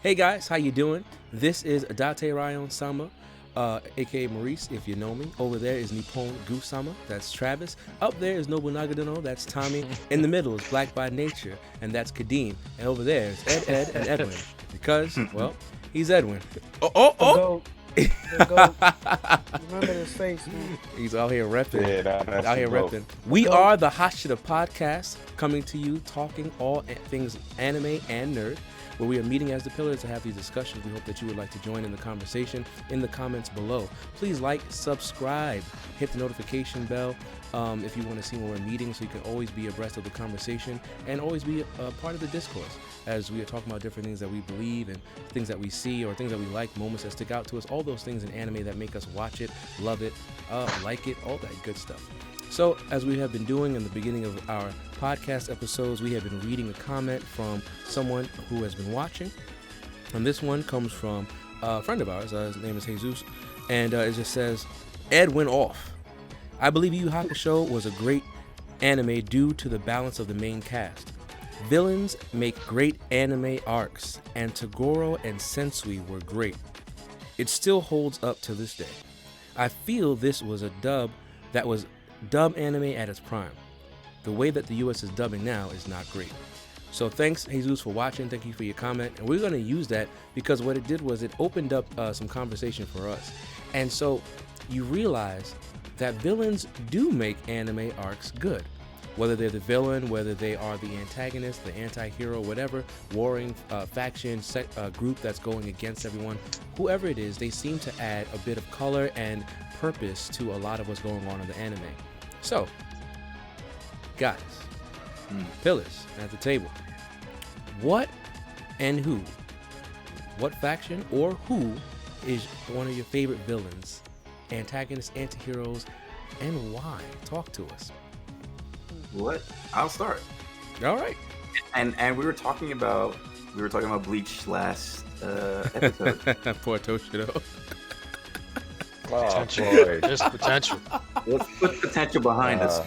Hey guys, how you doing? This is Adate Ryan Sama, aka Maurice, if you know me. Over there is Nippon Goose-sama, that's Travis. Up there is Nobunaga, that's Tommy. In the middle is Black by Nature, and that's Kadeem. And over there is Ed, and Edwin. Because, well, he's Edwin. The goat. Remember his face, man. He's out here repping. Yeah, that's out here repping. We are the Hashira Podcast, coming to you, talking all things anime and nerd, where we are meeting as the pillars to have these discussions. We hope that you would like to join in the conversation in the comments below. Please like, subscribe, hit the notification bell if you want to see when we're meeting, so you can always be abreast of the conversation and always be a part of the discourse as we are talking about different things that we believe and things that we see or things that we like, moments that stick out to us, all those things in anime that make us watch it, love it, like it, all that good stuff. So, as we have been doing in the beginning of our podcast episodes, we have been reading a comment from someone who has been watching. And this one comes from a friend of ours. His name is Jesus. And it just says, Ed went off. I believe Yu Yu Hakusho was a great anime due to the balance of the main cast. Villains make great anime arcs, and Toguro and Sensui were great. It still holds up to this day. I feel this was a dub that was dub anime at its prime. The way that the US is dubbing now is not great. So thanks, Jesus, for watching. Thank you for your comment. And we're going to use that because what it did was it opened up some conversation for us. And so you realize that villains do make anime arcs good. Whether they're the villain, whether they are the antagonist, the anti-hero, whatever, warring faction, group that's going against everyone, whoever it is, they seem to add a bit of color and purpose to a lot of what's going on in the anime. So, guys, pillars at the table. What and who, what faction or who is one of your favorite villains, antagonists, anti-heroes, and why? Talk to us. What? I'll start. All right. And we were talking about Bleach last episode. Poor Toshido. Oh, Potential. boy. Just potential. Let's put potential behind us.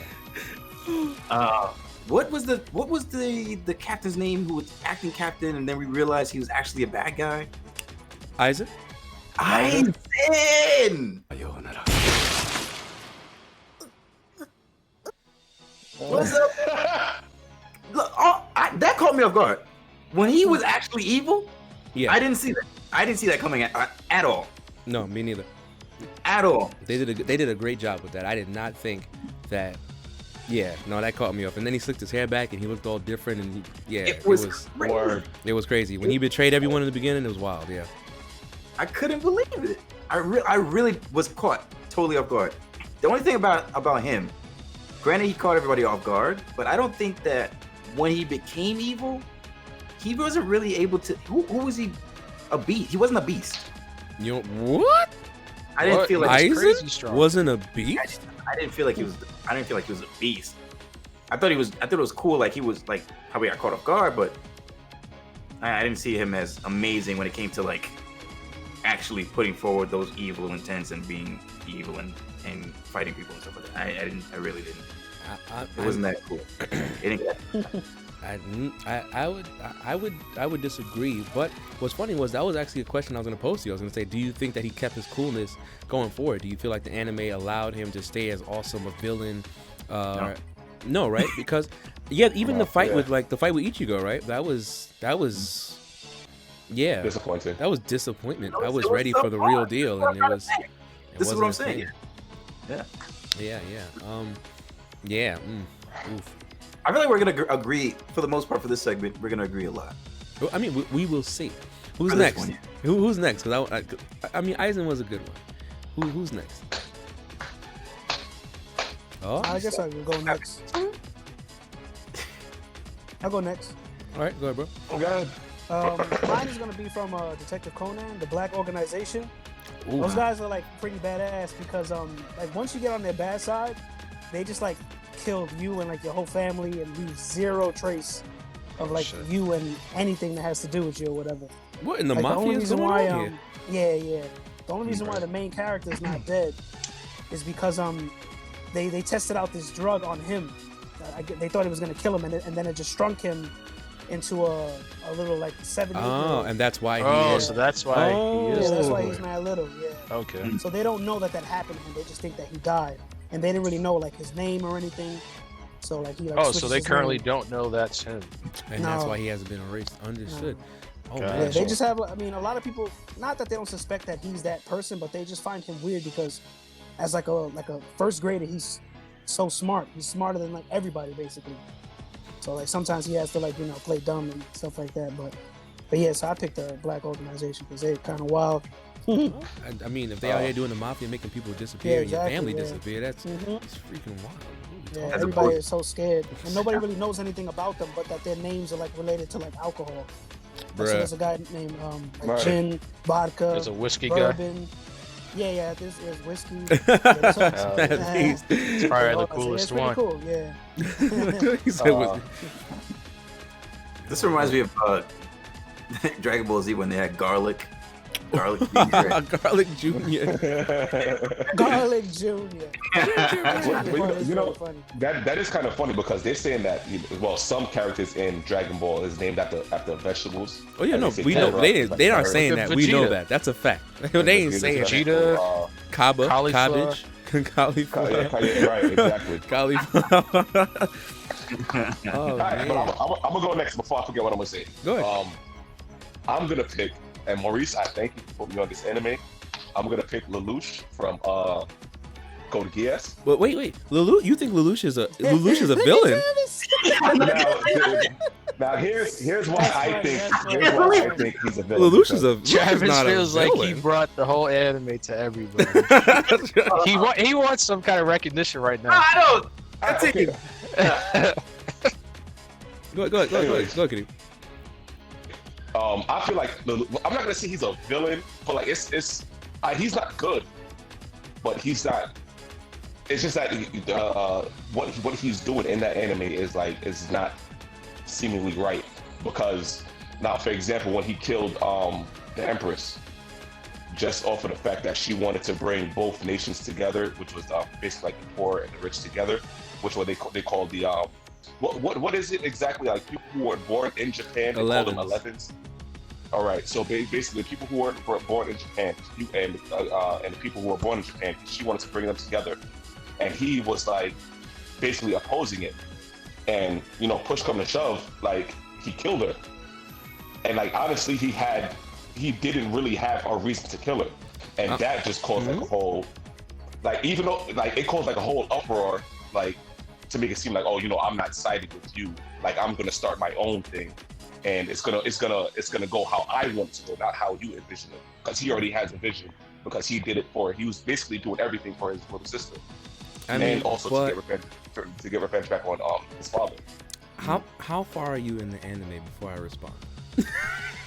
What was the captain's name who was acting captain, and then we realized he was actually a bad guy? Isaac? Aizen! What's up? Look, that caught me off guard. When he was actually evil, Yeah. I didn't see that. I didn't see that coming at all. No, me neither. At all. They did a great job with that. I did not think that. Yeah, no, that caught me off. And then he slicked his hair back and he looked all different. And It was crazy. Word. it was crazy. When he betrayed everyone in the beginning, it was wild. Yeah. I couldn't believe it. I really was caught totally off guard. The only thing about him, granted he caught everybody off guard, but I don't think that when he became evil, he wasn't really able to. Who was he? A beast? He wasn't a beast. You know what? I didn't feel like Aizen crazy strong. wasn't a beast. I didn't feel like he was. I didn't feel like he was a beast. I thought it was cool. Like he was like how we got caught off guard, but I didn't see him as amazing when it came to like actually putting forward those evil intents and being evil and fighting people and stuff like that. I really didn't. It wasn't that cool. It didn't. I would disagree. But what's funny was that was actually a question I was going to pose to you. I was going to say, do you think that he kept his coolness going forward? Do you feel like the anime allowed him to stay as awesome a villain? No, right? Because even the fight with Ichigo, right? That was Disappointing. That was disappointment. I was It was ready so for the hard. real deal, and it was. This is what I'm saying. Yeah. Yeah. Oof. I feel like we're gonna agree for the most part for this segment. We're gonna agree a lot. Well, I mean, we will see. Who's For this next? one, yeah. Who's next? Because I mean, Aizen was a good one. Who's next? Oh, I guess I will go next. I'll go next. all right, go ahead, bro. Oh, God. Mine is gonna be from Detective Conan, the Black Organization. Ooh. Those guys are like pretty badass because like once you get on their bad side, they just like kill you and like your whole family and leave zero trace of like Shit. you and anything that has to do with you or whatever. What in the Like, mafia is going on here? yeah. The only reason why the main character is not dead is because they tested out this drug on him. They thought it was gonna kill him, and then it just shrunk him into a little like 7. Oh, and that's why he is. So that's why he is. Yeah, that's why he's mad little. Yeah. Okay. So they don't know that happened to him. They just think that he died, and they didn't really know like his name or anything. So like he like. So they currently don't know that's him. And that's why he hasn't been erased. Understood. Oh man. Yeah, they just have. I mean, a lot of people. Not that they don't suspect that he's that person, but they just find him weird because, as like a first grader, he's so smart. He's smarter than like everybody basically. So like sometimes he has to like play dumb and stuff like that. But yeah, so I picked a black organization because they're kind of wild. I mean, if they out here doing the mafia, making people disappear and your family disappear, that's freaking wild. Yeah, everybody is so scared, and nobody really knows anything about them, but that their names are like related to like alcohol. So there's a guy named gin, vodka, there's a whiskey bourbon. Yeah, this is whiskey. It's probably the coolest one. Cool, yeah. This reminds me of Dragon Ball Z when they had Garlic Garlic Jr. Garlic Jr. That is kind of funny because they're saying that some characters in Dragon Ball is named after vegetables. Oh yeah, no, we know they aren't saying that. We know that. That's a fact. They ain't saying Vegeta, cabbage, cauliflower. Right, exactly. Cauliflower. All right, but I'm gonna go next before I forget what I'm gonna say. Go ahead. I'm gonna pick. And Maurice, I thank you for putting me on this anime. I'm gonna pick Lelouch from Code Geass. But wait, Lelouch? You think Lelouch is a villain? Now here's why I think he's a villain. Lelouch is a Travis feels like he brought the whole anime to everybody. he wants some kind of recognition right now. I don't. I take it. Go ahead, Kitty. I feel like I'm not gonna say he's a villain, but like he's not good, but he's not. It's just that what he's doing in that anime is not seemingly right, because now, for example, when he killed the Empress, just off of the fact that she wanted to bring both nations together, which was basically like the poor and the rich together, which what they called the what is it exactly? Like people who were born in Japan, they call them 11s. All right, so basically, people who weren't born in Japan, and the people who were born in Japan, she wanted to bring them together, and he was like basically opposing it, and push come to shove, like he killed her, and like honestly, he didn't really have a reason to kill her, and that just caused like a whole, like even though like it caused like a whole uproar, like to make it seem like I'm not siding with you, like I'm gonna start my own thing. And it's gonna go how I want it to go, not how you envision it. Because he already has a vision. Because he did it he was basically doing everything for his little sister, and also to get revenge back on his father. How far are you in the anime before I respond?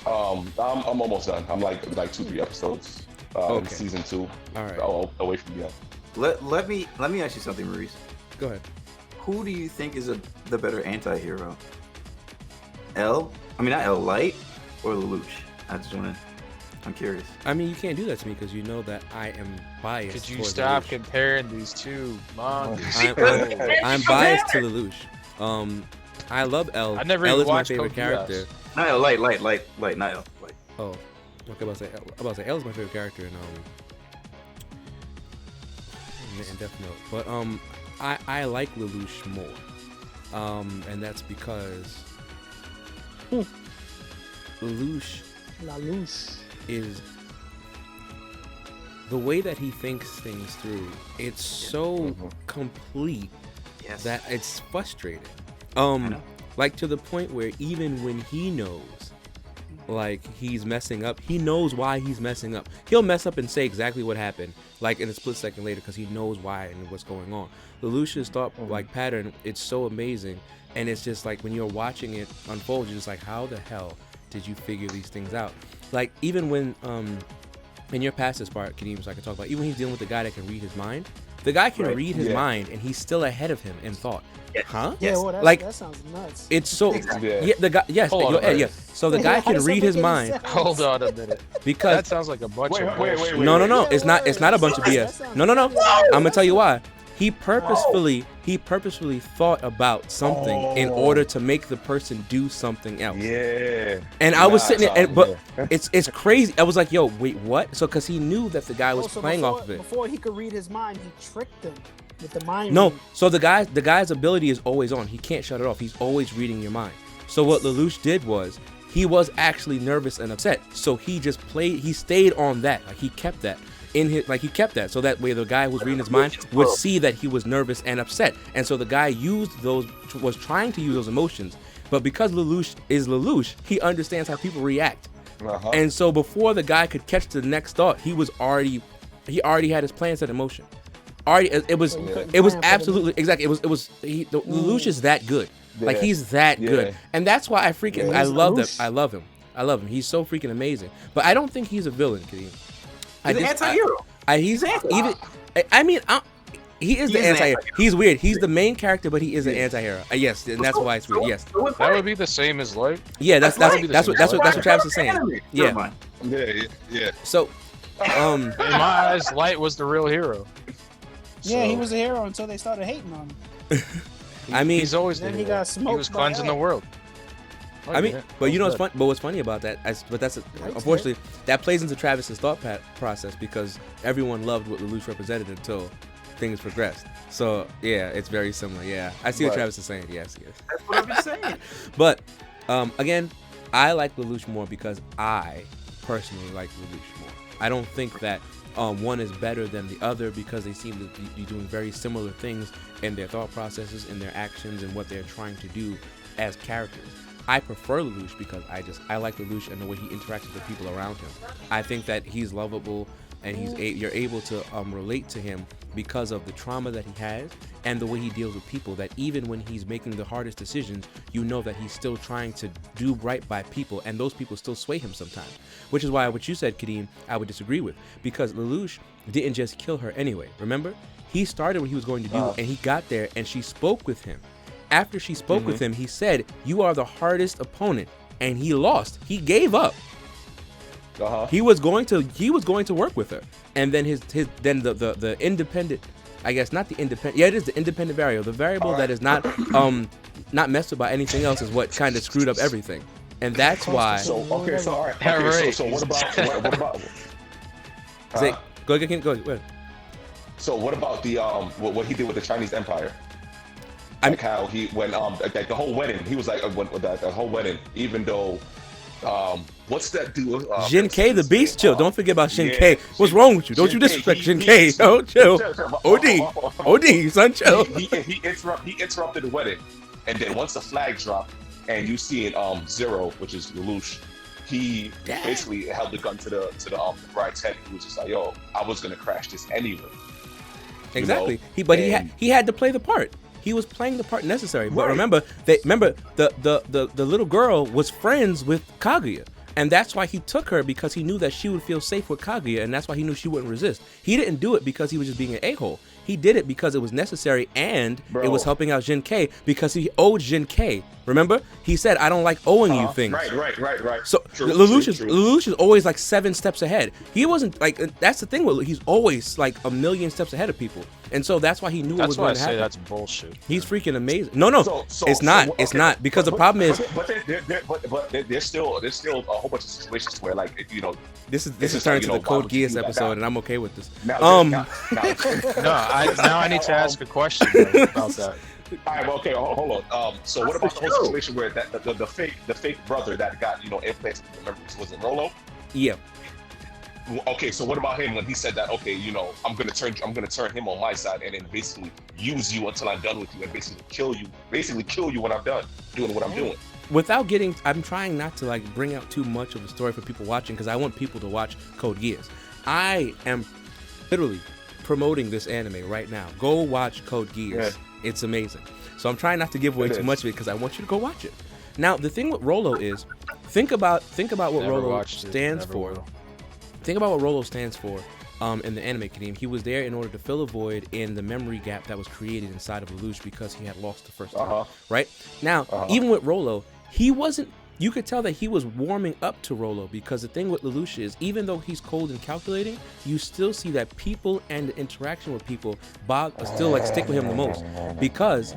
I'm almost done. I'm like 2-3 episodes. In season 2. All right. Away from you. Let me ask you something, Maurice. Go ahead. Who do you think is the better anti-hero? Not L Light or Lelouch? I'm curious. I mean, you can't do that to me because you know that I am biased. Could you stop comparing these two mangas? I'm biased to Lelouch. I love L. I never L is my watched favorite Code character. Not L Light, not L Light. Oh, okay. About to say L is my favorite character in Death Note, but I like Lelouch more, and that's because Lelouch is the way that he thinks things through. It's so complete that it's frustrating. Like to the point where even when he knows, like he's messing up, he knows why he's messing up. He'll mess up and say exactly what happened, like in a split second later, because he knows why and what's going on. Lelouch's thought pattern, it's so amazing. And it's just like when you're watching it unfold, you're just like, how the hell did you figure these things out? Like even when, in your past this part, Kadeem, so I can talk about, even when he's dealing with the guy that can read his mind, the guy can read his mind and he's still ahead of him in thought. Huh? Yeah, well, that sounds nuts. It's so, the guy, so the guy can read his mind. Hold on a minute. Because that sounds like a bunch of No, it's not a bunch of BS. No. I'm gonna tell you why. He purposefully thought about something in order to make the person do something else. Yeah. And I was sitting there, but it's crazy. I was like, yo, wait, what? So because he knew that the guy was playing off of it. Before he could read his mind, he tricked him with the mind. No, reading. so the guy's ability is always on. He can't shut it off. He's always reading your mind. So what Lelouch did was he was actually nervous and upset. So he just stayed on that. Like he kept that. He kept that so that way the guy who was reading his mind would see that he was nervous and upset, and so the guy was trying to use those emotions, but because Lelouch is Lelouch, he understands how people react, and so before the guy could catch the next thought, he already had his plan set in motion. It was absolutely exactly. Lelouch is that good, like he's that good, and that's why I love him. He's so freaking amazing, but I don't think he's a villain, Kadeem. He's an anti-hero. He is the anti-hero. He's weird. He's the main character, but he is an anti-hero. Yes, and that's why it's weird. Yes, that would be the same as Light. Yeah, that's what Travis is saying. Yeah. So, in my eyes, Light was the real hero. Yeah, he was a hero until they started hating on him. He's always then he got smoked. He was cleansing the world. But you know what's fun? But what's funny about that? Unfortunately, that plays into Travis's thought process because everyone loved what Lelouch represented until things progressed. So yeah, it's very similar. Yeah, I see what Travis is saying. Yes. That's what I'm saying. But again, I like Lelouch more because I personally like Lelouch more. I don't think that one is better than the other because they seem to be doing very similar things in their thought processes, in their actions, and what they're trying to do as characters. I prefer Lelouch because I like Lelouch and the way he interacts with the people around him. I think that he's lovable and you're able to relate to him because of the trauma that he has and the way he deals with people, that even when he's making the hardest decisions, you know that he's still trying to do right by people, and those people still sway him sometimes. Which is why what you said, Kadeem, I would disagree with, because Lelouch didn't just kill her anyway. Remember? He started what he was going to do, and he got there and she spoke with him. After she spoke with him, he said, "You are the hardest opponent," and he lost. He gave up. He was going to work with her, and then the independent, I guess not the independent. Yeah, it is the independent variable. The variable that is not messed with by anything else is what kind of screwed up everything, and that's why. So what about? Go ahead. So what about the what he did with the Chinese Empire? Like how he went like the whole wedding, he was like the whole wedding, even though what's that dude? Jin K, the Beast. Chill. Don't forget about Jin K. What's wrong with you? Don't you disrespect Jin K? Oh, chill. OD, son, chill. He interrupted the wedding, and then once the flag dropped, and you see it Zero, which is Lelouch, he basically held the gun to the bride's head. He was just like, "Yo, I was gonna crash this anyway." Exactly. He had to play the part. He was playing the part necessary. But remember the little girl was friends with Kaguya. And that's why he took her, because he knew that she would feel safe with Kaguya, and that's why he knew she wouldn't resist. He didn't do it because he was just being an a-hole. He did it because it was necessary, and it was helping out Jin K because he owed Jin K. Remember? He said, "I don't like owing you things." Right. So Lelouch is always like 7 steps ahead. He wasn't like, that's the thing with, he's always like a million steps ahead of people. And so that's why he knew what was going to happen. That's bullshit. He's freaking amazing. No, it's not. It's not, because the problem is. But there's still a whole bunch of situations where, like, you know. This is turning to the Code Geass episode, and I'm okay with this. Now I need to ask a question about that. All right, well, okay, hold on. So what about the whole situation where the fake brother that got implanted with the memories, was it Rolo? Yeah. Okay, so what about him when he said that? Okay, I'm gonna turn him on my side and then basically use you until I'm done with you and basically kill you when I'm done doing what I'm doing. I'm trying not to like bring out too much of the story for people watching, because I want people to watch Code Geass. I am literally promoting this anime right now. Go watch Code Geass. Yeah. It's amazing. So I'm trying not to give away too much of it because I want you to go watch it. Now, the thing with Rolo is, think about what Rolo stands for. Think about what Rolo stands for in the anime, Kadeem. He was there in order to fill a void in the memory gap that was created inside of Lelouch because he had lost the first time. Right? Now, even with Rolo, he wasn't you could tell that he was warming up to Rolo, because the thing with Lelouch is, even though he's cold and calculating, you still see that people and the interaction with people still like stick with him the most, because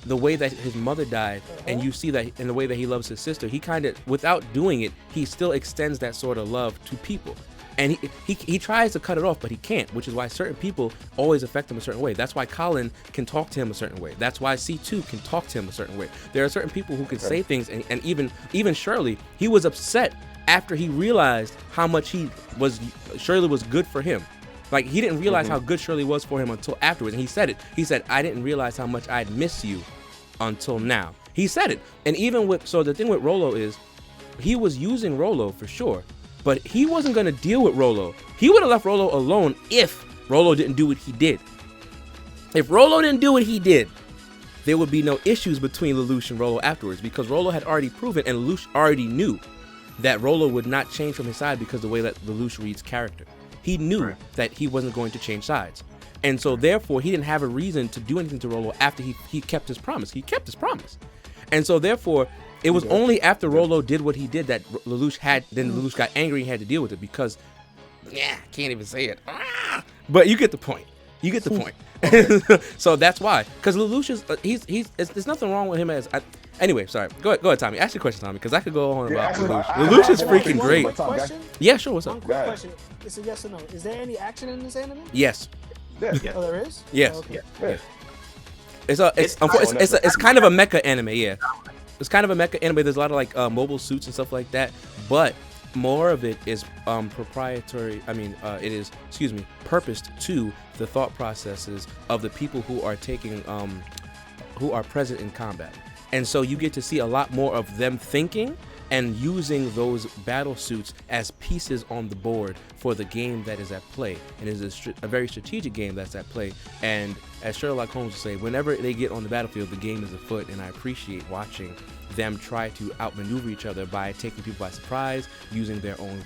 the way that his mother died, and you see that in the way that he loves his sister, he kind of, without doing it, he still extends that sort of love to people. And he tries to cut it off, but he can't, which is why certain people always affect him a certain way. That's why Colin can talk to him a certain way. That's why C2 can talk to him a certain way. There are certain people who can say things, and even Shirley, he was upset after he realized how much Shirley was good for him. Like, he didn't realize how good Shirley was for him until afterwards. And he said it. He said, I didn't realize how much I'd miss you until now. He said it. And so the thing with Rolo is, he was using Rolo for sure, but he wasn't going to deal with Rolo. He would have left Rolo alone if Rolo didn't do what he did. If Rolo didn't do what he did, there would be no issues between Lelouch and Rolo afterwards, because Rolo had already proven, and Lelouch already knew, that Rolo would not change from his side because of the way that Lelouch reads character. He knew that he wasn't going to change sides. And so therefore, he didn't have a reason to do anything to Rolo after he kept his promise. He kept his promise. And so therefore, it was only after Rolo did what he did that Lelouch got angry and had to deal with it, because, I can't even say it. But you get the point. You get the point. So that's why. Because Lelouch is, there's nothing wrong with him anyway, sorry. Go ahead, Tommy. Ask your question, Tommy, because I could go on about Lelouch. Lelouch is freaking great. Yeah, sure. What's up? One quick question. It's a yes or no. Is there any action in this anime? Yes. Yeah. Oh, there is? Yes. Oh, okay. Yeah. It's kind of a mecha anime, yeah. It's kind of a mecha anime. There's a lot of like mobile suits and stuff like that, but more of it is proprietary. It is, purposed to the thought processes of the people who are who are present in combat. And so you get to see a lot more of them thinking and using those battle suits as pieces on the board for the game that is at play. And it is a very strategic game that's at play. And as Sherlock Holmes would say, whenever they get on the battlefield, the game is afoot. And I appreciate watching them try to outmaneuver each other by taking people by surprise, using their own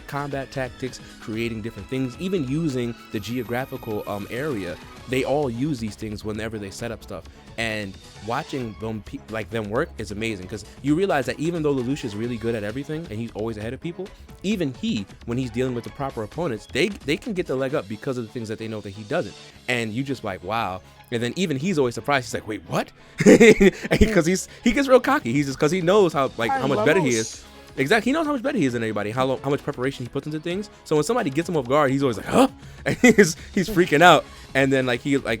combat tactics, creating different things, even using the geographical area. They all use these things whenever they set up stuff. And watching them work is amazing, because you realize that even though Lelouch is really good at everything and he's always ahead of people, even when he's dealing with the proper opponents, they can get the leg up because of the things that they know that he doesn't. And you just like, wow. And then even he's always surprised. He's like, wait, what? Because he gets real cocky. He's just, because he knows how much better he is. Exactly. He knows how much better he is than anybody, how much preparation he puts into things. So when somebody gets him off guard, he's always like, huh? And he's freaking out. And then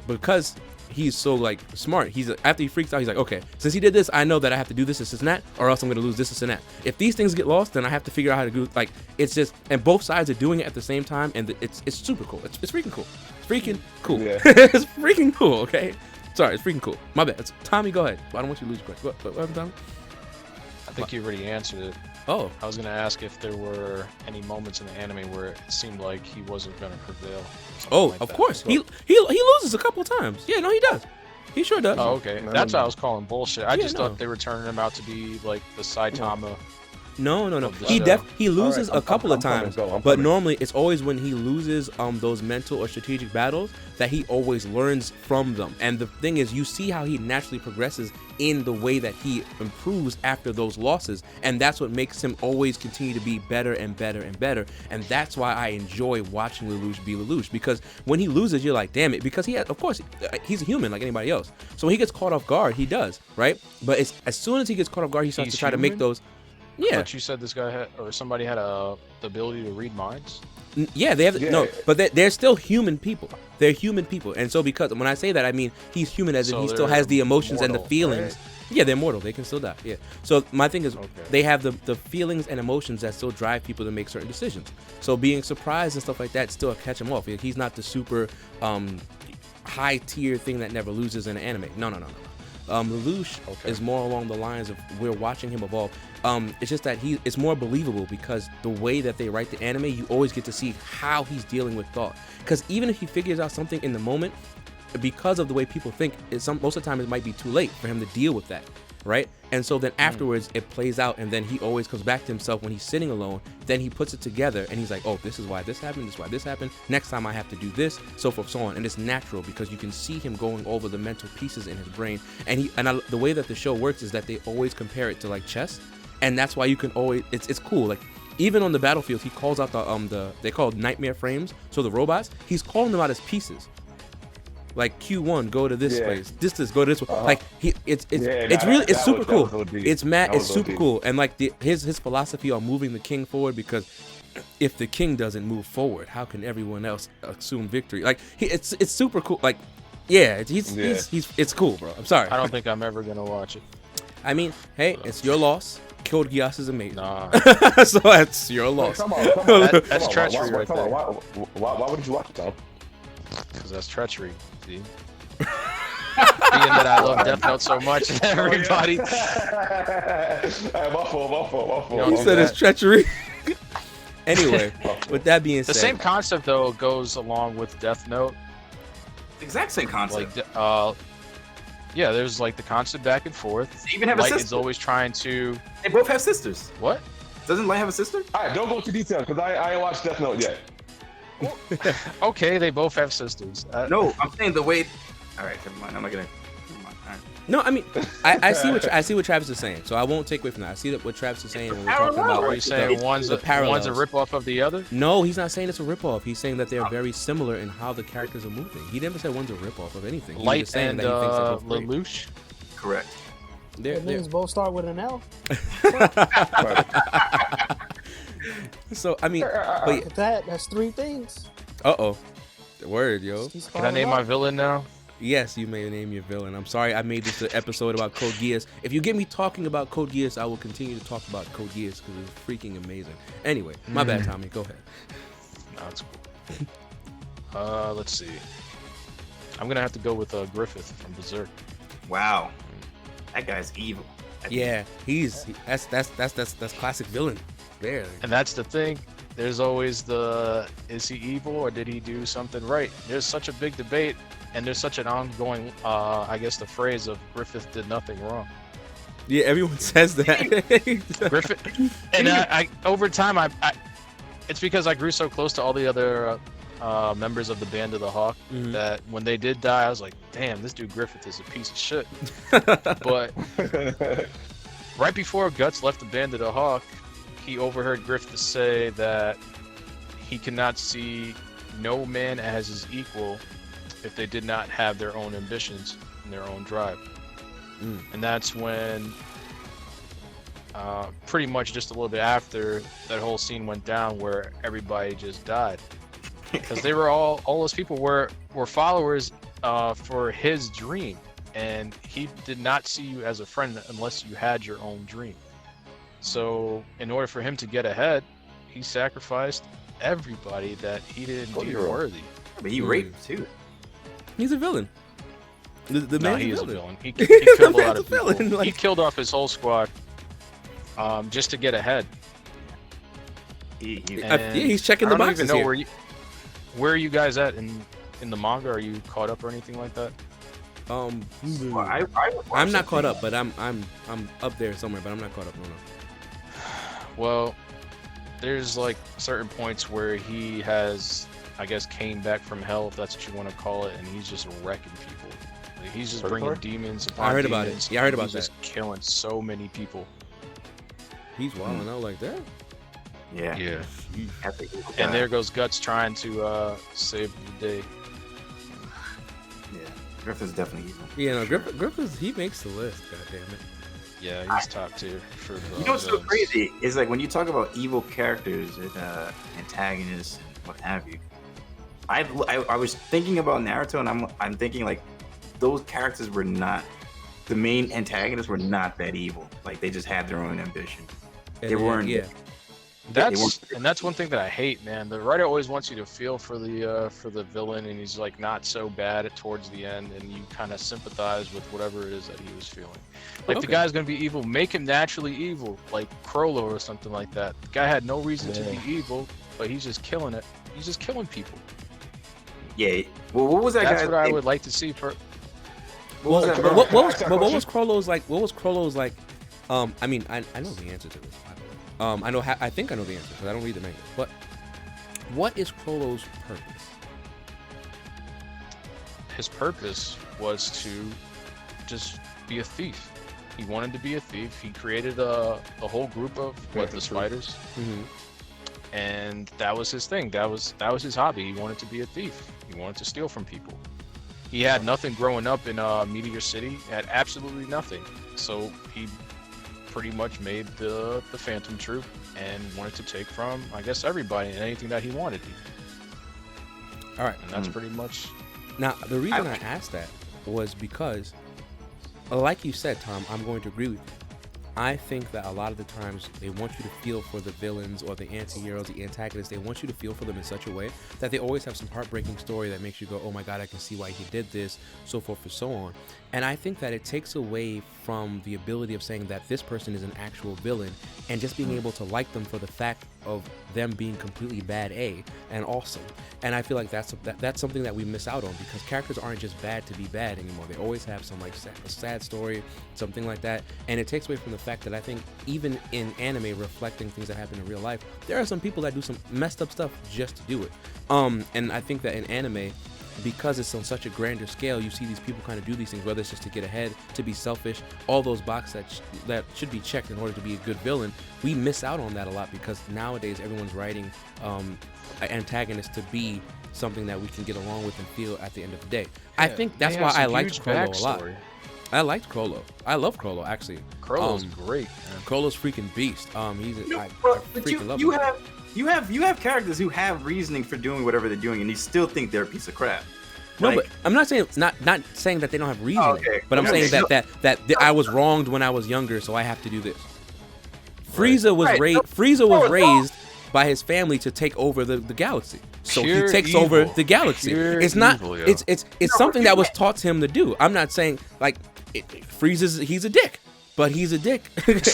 because he's so smart, after he freaks out, he's like, okay, since he did this, I know that I have to do this and that, or else I'm gonna lose this and that. If these things get lost, then I have to figure out how to do it's just, and both sides are doing it at the same time, and it's super cool. It's freaking cool. It's freaking cool. Yeah. It's freaking cool. Okay, sorry, it's freaking cool. My bad. Tommy, go ahead. I don't want you to lose your question. What happened, Tommy? I think you already answered it. Oh. I was going to ask if there were any moments in the anime where it seemed like he wasn't going to prevail. Of course. He loses a couple of times. Yeah, no, he does. He sure does. Oh, okay. That's why I was calling bullshit. I just thought they were turning him out to be like the Saitama. No. He loses a couple of times, but normally it's always when he loses those mental or strategic battles that he always learns from them. And the thing is, you see how he naturally progresses in the way that he improves after those losses, and that's what makes him always continue to be better and better and better. And that's why I enjoy watching Lelouch be Lelouch, because when he loses, you're like, damn it, because of course he's a human like anybody else. So when he gets caught off guard, he does, right? But as soon as he gets caught off guard, he starts to try to make those. Yeah. But you said this guy somebody had the ability to read minds. Yeah, they have but they're still human people. They're human people, and so because when I say that, I mean he's human as in he still has the emotions and the feelings. Right? Yeah, they're mortal. They can still die. Yeah. So my thing is, they have the feelings and emotions that still drive people to make certain decisions. So being surprised and stuff like that still catch him off. He's not the super high tier thing that never loses in an anime. No. Lelouch is more along the lines of we're watching him evolve. It's just that it's more believable because the way that they write the anime, you always get to see how he's dealing with thought. Because even if he figures out something in the moment, because of the way people think, most of the time it might be too late for him to deal with that, right? And so then afterwards it plays out, and then he always comes back to himself when he's sitting alone. Then he puts it together and he's like, oh, this is why this happened, this is why this happened, next time I have to do this, so forth, so on. And it's natural because you can see him going over the mental pieces in his brain. And the way that the show works is that they always compare it to like chess. and that's why you can always. It's cool. Like even on the battlefield, he calls out the they call nightmare frames. So the robots, he's calling them out as pieces. Like Q1, go to this place. This, go to this one. Like it's super cool. It's super cool. And like his philosophy on moving the king forward, because if the king doesn't move forward, how can everyone else assume victory? Like it's super cool. Like it's cool, bro. I'm sorry. I don't think I'm ever gonna watch it. I mean, hey, it's your loss. Code Geass is amazing. Nah. So that's your loss. Come on. That's treachery right there. Why wouldn't you watch it though? Because that's treachery. See? Being that I love Death Note so much, and everybody. My fault. You said it's treachery. Anyway, with that being said, the same concept though goes along with Death Note. Exact same concept. Like, yeah, there's like the constant back and forth. They even have Light a sister. is always trying to. They both have sisters. What? Doesn't Light have a sister? All right, don't go into detail because I ain't watched Death Note yet. Okay, they both have sisters. No, I'm saying the way. All right, never mind. I'm not gonna. Never mind. All right. no, I mean, I see what Travis is saying, so I won't take away from that. I see what Travis is saying when we're talking about. Are you saying one's a ripoff of the other? No, he's not saying it's a ripoff. He's saying that they're very similar in how the characters are moving. He never said one's a ripoff of anything. He was Light just saying and that he thinks they're both great. Lelouch. Correct. Their names both start with an L. So I mean, but That's three things. the word, yo. Can I name my villain now? Yes, you may name your villain. I'm sorry I made this an episode about Code Geass. If you get me talking about Code Geass, I will continue to talk about Code Geass because it's freaking amazing. Anyway, my bad, Tommy. Go ahead. No, it's cool. Let's see. I'm gonna have to go with Griffith from Berserk. Wow, that guy's evil. Yeah, that's classic villain. There. And that's the thing. There's always is he evil or did he do something right? There's such a big debate, and there's such an ongoing, I guess the phrase of Griffith did nothing wrong. Yeah, everyone says that. Griffith, and I over time, I it's because I grew so close to all the other members of the Band of the Hawk that when they did die, I was like, damn, this dude Griffith is a piece of shit. But right before Guts left the Band of the Hawk, he overheard Griffith say that he cannot see no man as his equal if they did not have their own ambitions and their own drive. And that's when, pretty much just a little bit after that whole scene went down where everybody just died. Because they were all those people were followers for his dream. And he did not see you as a friend unless you had your own dream. So in order for him to get ahead, he sacrificed everybody that he didn't deem worthy. But he raped too. He's a villain. He is a villain. He killed a lot of people. Like... He killed off his whole squad just to get ahead. He's checking the boxes here. I don't even know where are you guys at in the manga? Are you caught up or anything like that? I'm not caught up, but I'm up there somewhere, but I'm not caught up. No. Well, there's like certain points where he has, I guess, came back from hell, if that's what you want to call it, and he's just wrecking people. Like, he's just bringing demons upon I heard demons. About it. Yeah, I heard about he's that. Just killing so many people. He's wilding out like that. Yeah. And there goes Guts trying to save the day. Yeah, Griffith's definitely evil. Yeah, no, Griffith, he makes the list. God damn it. Yeah, he's top tier for the You know what's so crazy is like when you talk about evil characters and antagonists and what have you. I was thinking about Naruto, and I'm thinking like those characters were not, the main antagonists were not that evil. Like they just had their own ambition. They weren't. Yeah. That's one thing that I hate, man. The writer always wants you to feel for the villain, and he's like not so bad towards the end, and you kind of sympathize with whatever it is that he was feeling. Like the guy's gonna be evil, make him naturally evil, like Crollo or something like that. The guy had no reason to be evil, but he's just killing it. He's just killing people. Yeah. Well, what was that That's guy? what I would like to see for. What was Crollo's like? What was Crollo's like? I mean, I know the answer to this. I think I know the answer because I don't read the manga. But what is Crollo's purpose? His purpose was to just be a thief. He wanted to be a thief. He created a whole group of the spiders, and that was his thing. That was his hobby. He wanted to be a thief. He wanted to steal from people. He had nothing growing up in Meteor City. Had absolutely nothing. So he pretty much made the Phantom Troop and wanted to take from, I guess, everybody and anything that he wanted. All right, and that's pretty much. Now, the reason I asked that was because, like you said, Tom, I'm going to agree with you. I think that a lot of the times they want you to feel for the villains or the anti-heroes, the antagonists. They want you to feel for them in such a way that they always have some heartbreaking story that makes you go, oh my God, I can see why he did this, so forth and so on. And I think that it takes away from the ability of saying that this person is an actual villain and just being able to like them for the fact of them being completely bad and awesome. And I feel like that's something that we miss out on, because characters aren't just bad to be bad anymore. They always have some like sad story, something like that. And it takes away from the fact that I think even in anime reflecting things that happen in real life, there are some people that do some messed up stuff just to do it. And I think that in anime, because it's on such a grander scale, you see these people kind of do these things, whether it's just to get ahead, to be selfish, all those boxes that should be checked in order to be a good villain. We miss out on that a lot because nowadays everyone's writing antagonists to be something that we can get along with and feel at the end of the day. I think that's why I liked Crollo a lot. I liked Crollo. I love Crollo, actually. Crollo's great, man. Crollo's freaking beast. I freaking love him. You have characters who have reasoning for doing whatever they're doing, and you still think they're a piece of crap. No, but I'm not saying not saying that they don't have reasoning. Okay. But I'm saying that I was wronged when I was younger, so I have to do this. Frieza was raised by his family to take over the galaxy, so he takes over the galaxy. It's not. Evil, it's something that was taught to him to do. I'm not saying like he's a dick, but he's a dick,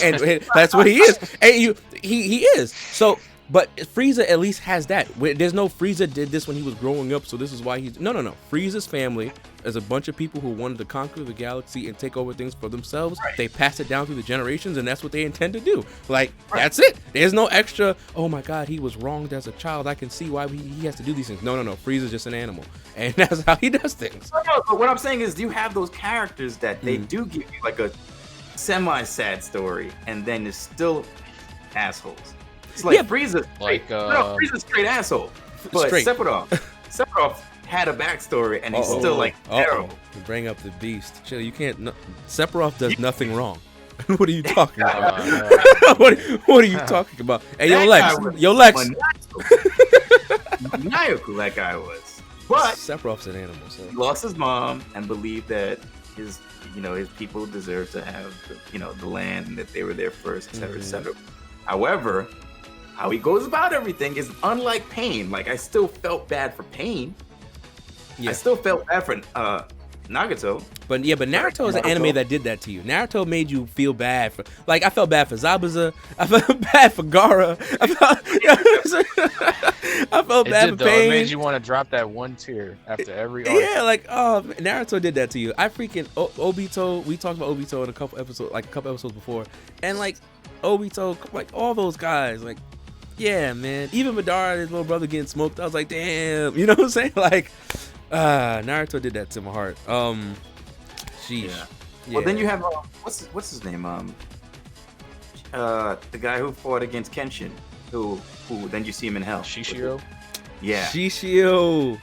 and that's what he is. And he is so. But Frieza at least has that. There's no Frieza did this when he was growing up, so this is why he's... No. Frieza's family is a bunch of people who wanted to conquer the galaxy and take over things for themselves. Right. They pass it down through the generations, and that's what they intend to do. Like, That's it. There's no extra, oh my God, he was wronged as a child. I can see why he has to do these things. No. Frieza's just an animal. And that's how he does things. No, but what I'm saying is you have those characters that they do give you like a semi-sad story, and then it's still assholes. It's like Frieza, Frieza's straight asshole. But Sephiroth had a backstory, and he's still like terrible. You bring up the beast. Chill, you can't. No, Sephiroth does nothing wrong. What are you talking about? What are you talking about? Hey, yo, Lex. Maniacal that guy was. But Sephiroth's an animal. So. He lost his mom and believed that his people deserve to have the land and that they were there first, etc., etc. However, how he goes about everything is unlike Pain. Like, I still felt bad for Pain. Yeah. I still felt bad for Nagato. But Naruto is an anime that did that to you. Naruto made you feel bad for, like, I felt bad for Zabuza. I felt bad for Gaara. I felt bad for Pain. It made you want to drop that one tear after every arc. Yeah, like, oh, Naruto did that to you. I freaking Obito. We talked about Obito in a couple episodes before, and like Obito, like all those guys, like. Yeah, man. Even Madara, his little brother, getting smoked. I was like, damn. You know what I'm saying? Like, Naruto did that to my heart. Sheesh. Yeah. Well, then you have what's his name? The guy who fought against Kenshin, who then you see him in hell. Shishio. Yeah. Shishio.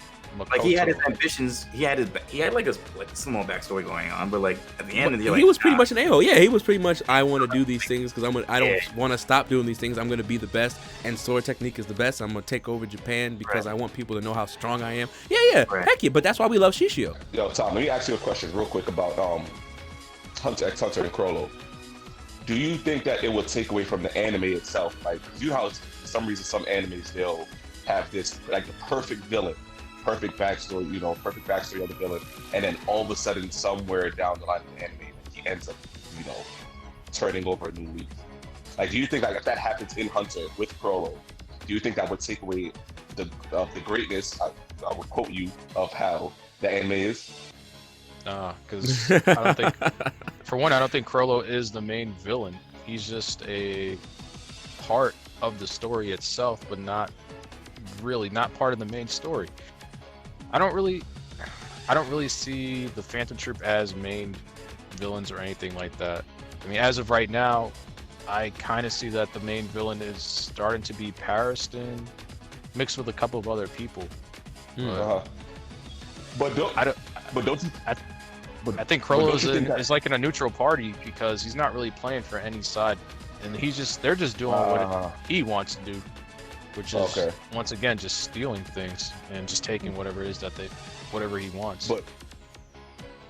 Like, he had his ambitions. He had like a small backstory going on, but like at the end of the he was pretty much an a-hole. Yeah, he was pretty much, I want to do these things because I don't want to stop doing these things. I'm going to be the best, and sword technique is the best. I'm going to take over Japan because I want people to know how strong I am. Yeah. Right. Heck yeah, but that's why we love Shishio. Yo, Tom, let me ask you a question real quick about Hunter x Hunter and Crollo. Do you think that it would take away from the anime itself? Like, you know how for some reason some animes, they'll have this, like, the perfect villain. Perfect backstory of the villain, and then all of a sudden, somewhere down the line of the anime, he ends up, turning over a new leaf. Like, do you think like if that happens in Hunter with Crollo, do you think that would take away the greatness? I would quote you of how the anime is. Because I don't think, for one, I don't think Crollo is the main villain. He's just a part of the story itself, but not part of the main story. I don't really see the Phantom Troop as main villains or anything like that. I mean, as of right now, I kind of see that the main villain is starting to be Pariston, mixed with a couple of other people. But don't you? I think Crollo is like in a neutral party because he's not really playing for any side, and they're just doing what he wants to do, which is once again just stealing things and just taking whatever it is whatever he wants.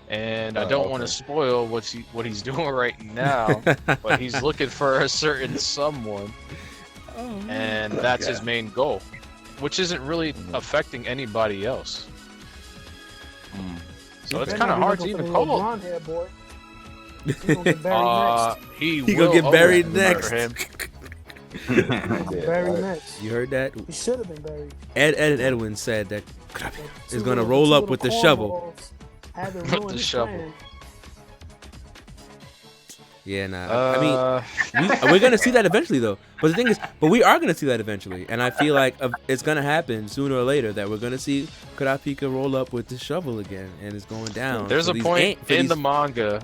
And I don't want to spoil what he's doing right now, but he's looking for a certain someone, and that's his main goal, which isn't really affecting anybody else. So it's kind of hard to even call him. He gonna get buried next. Buried next. You heard that? He should have been buried. Ed and Edwin said that is gonna roll up with the shovel. With the shovel. Yeah, nah. I mean, we're gonna see that eventually, though. But the thing is, we are gonna see that eventually, and I feel like it's gonna happen sooner or later that we're gonna see Kurapika roll up with the shovel again, and it's going down. There's a point in the manga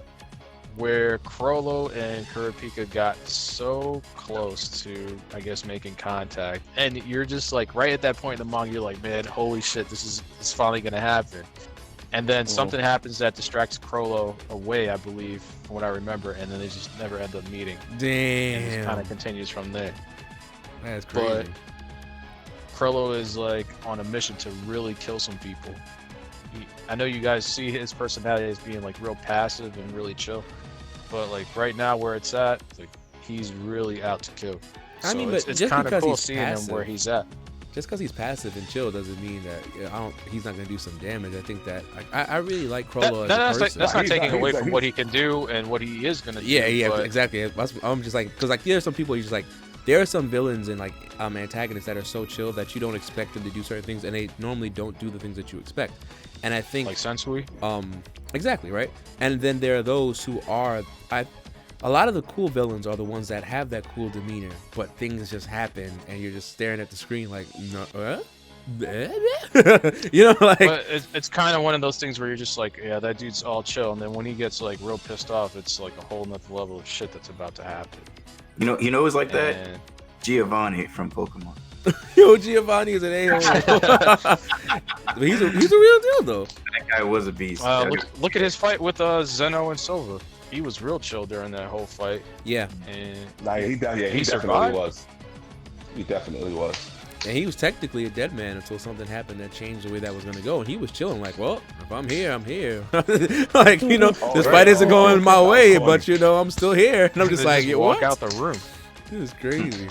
where Crollo and Kurapika got so close to, I guess, making contact, and you're just like right at that point in the manga, you're like, man, holy shit, this is finally gonna happen. And then something happens that distracts Crollo away, I believe, from what I remember, and then they just never end up meeting. Damn. And it just kind of continues from there. That's crazy. But Crollo is like on a mission to really kill some people. I know you guys see his personality as being like real passive and really chill, but like right now where it's at, like he's really out to kill. I mean, but it's just kind of because cool he's seeing passive, him where he's at. Just because he's passive and chill doesn't mean that he's not going to do some damage. I think that I really like Crollo as a person. That's not taking away from what he can do and what he is going to do. Yeah, exactly. I'm just like, because like there are some people, you're just like, there are some villains and like antagonists that are so chill that you don't expect them to do certain things, and they normally don't do the things that you expect. And I think like Sensui. Exactly, right. And then there are those who are a lot of the cool villains are the ones that have that cool demeanor, but things just happen and you're just staring at the screen like, no, you know, like. But it's kind of one of those things where you're just like, yeah, that dude's all chill, and then when he gets like real pissed off, it's like a whole nother level of shit that's about to happen. You know who's like that? Giovanni from Pokemon. Yo, Giovanni is an a-hole. he's a real deal though. That guy was a beast. Look at his fight with Zeno and Silva. He was real chill during that whole fight. Yeah. And he definitely was. He definitely was. And he was technically a dead man until something happened that changed the way that was going to go. And he was chilling like, well, if I'm here, I'm here. Like, you know, this fight isn't going my way, but, you know, I'm still here. And I'm just like, walk out the room. It was crazy.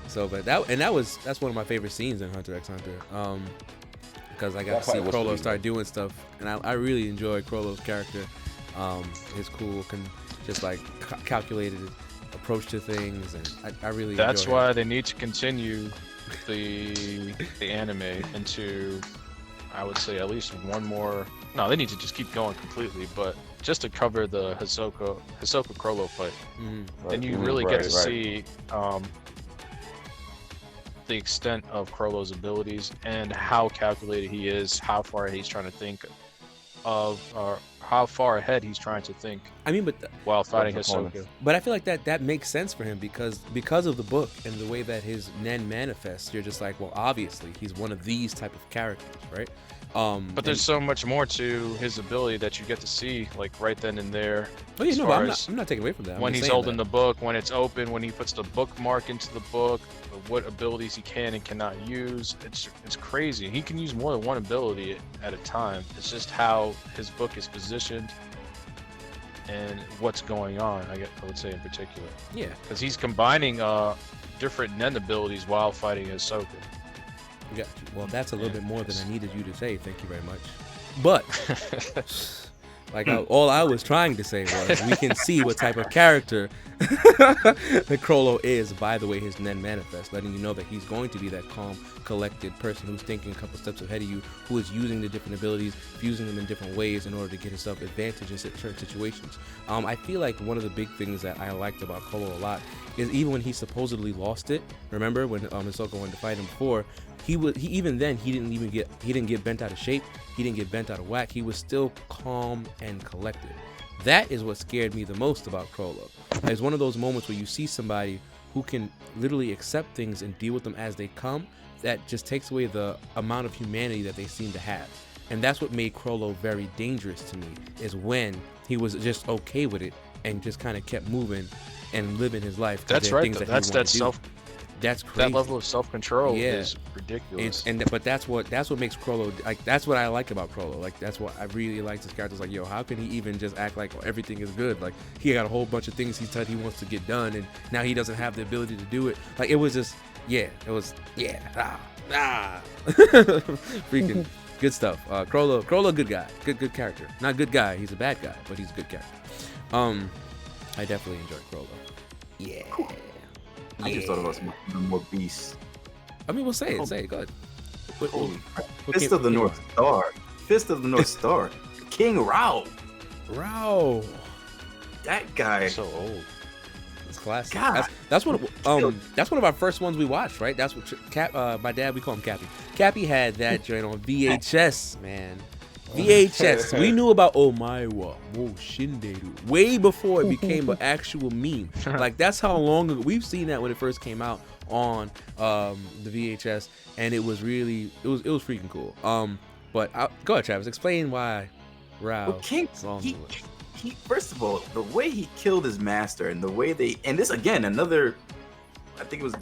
So, but that's one of my favorite scenes in Hunter x Hunter. Because I got to see Crollo start doing stuff. And I really enjoy Crollo's character. His cool, just like calculated approach to things, and I really. That's enjoy why it. they need to continue the anime into, I would say, at least one more. No, they need to just keep going completely, but just to cover the Hisoka Crollo fight, then you really get to see the extent of Crollo's abilities and how calculated he is, how far he's trying to think of, or how far ahead he's trying to think. I mean, while fighting Hisoka. But I feel like that makes sense for him because of the book and the way that his Nen manifests. You're just like, well, obviously he's one of these type of characters, right? But there's so much more to his ability that you get to see, like right then and there. Oh, yeah, no, but I'm not taking away from that. When he's holding the book, when it's open, when he puts the bookmark into the book, what abilities he can and cannot use. It's crazy. He can use more than one ability at a time. It's just how his book is positioned and what's going on, I would say in particular. Yeah. Because he's combining different Nen abilities while fighting Hisoka. Yeah, well, that's a little bit more than I needed you to say. Thank you very much. But like all I was trying to say was we can see what type of character that Crollo is by the way his Nen manifests, letting you know that he's going to be that calm, collected person who's thinking a couple steps ahead of you, who is using the different abilities, using them in different ways in order to get himself advantage in certain situations. I feel like one of the big things that I liked about Crollo a lot is even when he supposedly lost it. Remember when Hisoka wanted to fight him before? He didn't get bent out of shape. He didn't get bent out of whack. He was still calm and collected. That is what scared me the most about Chrollo. It's one of those moments where you see somebody who can literally accept things and deal with them as they come, that just takes away the amount of humanity that they seem to have. And that's what made Chrollo very dangerous to me, is when he was just okay with it and just kind of kept moving and living his life. That's right. That's crazy. That level of self-control is ridiculous. But that's what makes Chrollo, like, that's what I like about Chrollo. Like, that's what I really like this character. It's like, yo, how can he even just act like everything is good? Like, he got a whole bunch of things he said he wants to get done, and now he doesn't have the ability to do it. Like, it was just, freaking good stuff. Chrollo, good guy, good character. Not good guy, he's a bad guy, but he's a good character. I definitely enjoyed Chrollo. Yeah. I just thought about some more beasts. I mean, we'll say it. Go ahead. Fist of the North Star. Fist of the North Star. King Rao. That guy. So old. It's classic. God. That's one of our first ones we watched, right? That's what my dad, we call him Cappy. Cappy had that joint on VHS, man. VHS. We knew about Omaiwa Mo Shinderu way before it became an actual meme. Like, that's how long ago we've seen that when it first came out on the VHS, and it was really it was freaking cool. But go ahead, Travis. Explain why Rao. Well, King, he first of all, the way he killed his master, and the way and this again, another, I think it was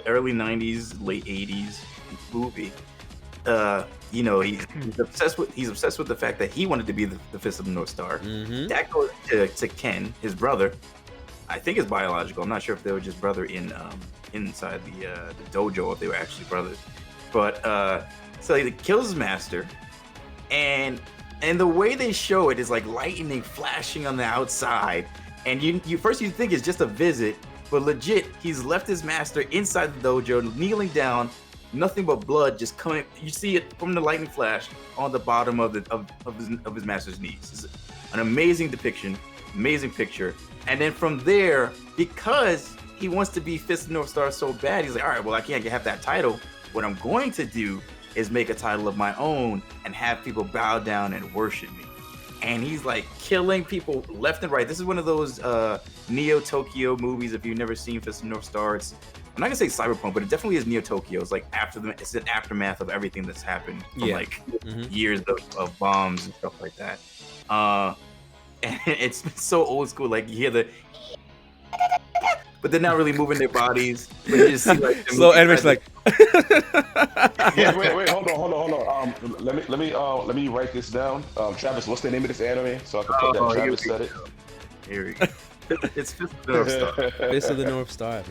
early '90s, late '80s movie. He's obsessed with the fact that he wanted to be the Fist of the North Star. Mm-hmm. That goes to Ken, his brother. I think it's biological. I'm not sure if they were just brother inside the dojo, or if they were actually brothers. But so he kills his master, and the way they show it is like lightning flashing on the outside, and you first you think it's just a visit, but legit he's left his master inside the dojo, kneeling down. Nothing but blood just coming. You see it from the lightning flash on the bottom of his master's knees. It's an amazing depiction, amazing picture. And then from there, because he wants to be Fist of the North Star so bad, he's like, all right, well, I can't have that title. What I'm going to do is make a title of my own and have people bow down and worship me. And he's like killing people left and right. This is one of those Neo Tokyo movies. If you've never seen Fist of the North Star, I'm not gonna say cyberpunk, but it definitely is Neo Tokyo. It's like it's an aftermath of everything that's happened from years of bombs and stuff like that. And it's so old school. Like, you hear the, but they're not really moving their bodies. But you just see like slow animation, like. Wait, hold on. Let me write this down. Travis, what's the name of this anime? So I can put that Travis said it. Here we go. It's Fist of the North Star. Fist of the North Star, man.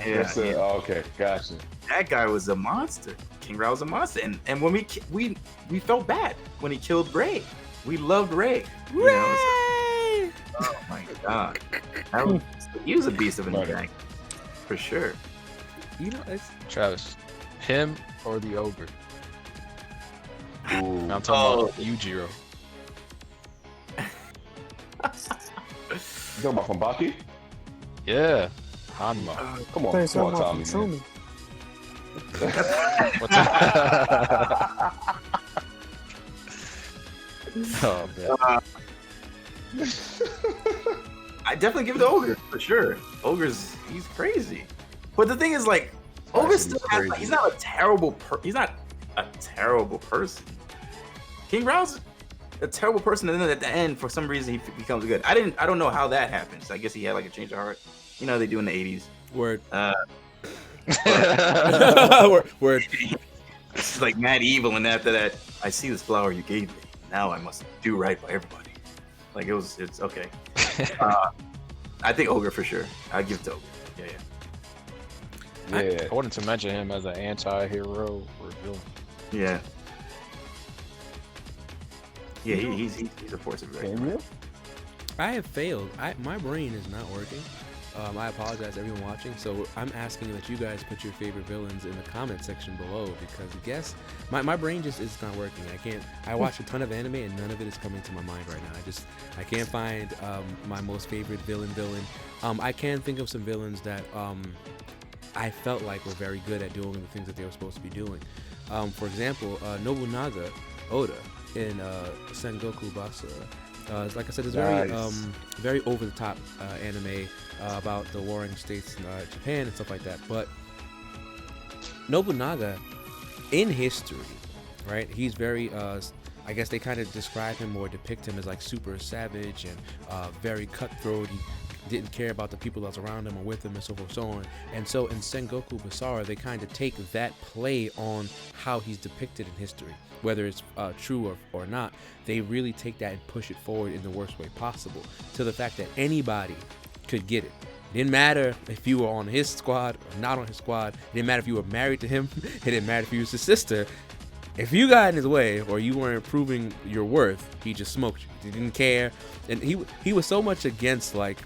Yeah. Okay, gotcha. That guy was a monster. King Rao was a monster, and when we felt bad when he killed Ray. We loved Ray. Oh my god, he was a beast of an attack, for sure. It's Travis, him or the ogre? Ooh. I'm talking about Yujiro. You talking about from Baki? Yeah, Hanma. Come on, Tommy. Man. What's that? Oh man. I definitely give it to Ogre for sure. He's crazy. But the thing is, like, Ogre still has, like, he's not a terrible person. King Rao's a terrible person, and then at the end, for some reason, he becomes good. I don't know how that happens. I guess he had like a change of heart. You know, they do in the 80s. Word. Word. It's like mad evil, and after that, I see this flower you gave me. Now I must do right by everybody. Like, it's okay. I think Ogre for sure. I give it to Ogre. Yeah. I wanted to mention him as an anti-hero or villain. Yeah. Yeah, he's a force of good. I have failed. My brain is not working. I apologize to everyone watching. So I'm asking that you guys put your favorite villains in the comment section below, because I guess my brain just is not working. I watch a ton of anime and none of it is coming to my mind right now. I can't find my most favorite villain. I can think of some villains that I felt like were very good at doing the things that they were supposed to be doing. For example, Nobunaga Oda in Sengoku Basara Like I said, it's very over the top anime about the warring states in Japan and stuff like that. But Nobunaga, in history, right? He's very. I guess they kind of describe him or depict him as like super savage and very cutthroat. He didn't care about the people that was around him or with him and so forth and so on. And so in Sengoku Basara, they kind of take that play on how he's depicted in history, whether it's true or not. They really take that and push it forward in the worst way possible, to the fact that anybody could get it. It didn't matter if you were on his squad or not on his squad. It didn't matter if you were married to him. It didn't matter if you was his sister. If you got in his way or you weren't proving your worth, he just smoked you. He didn't care. And he was so much against, like,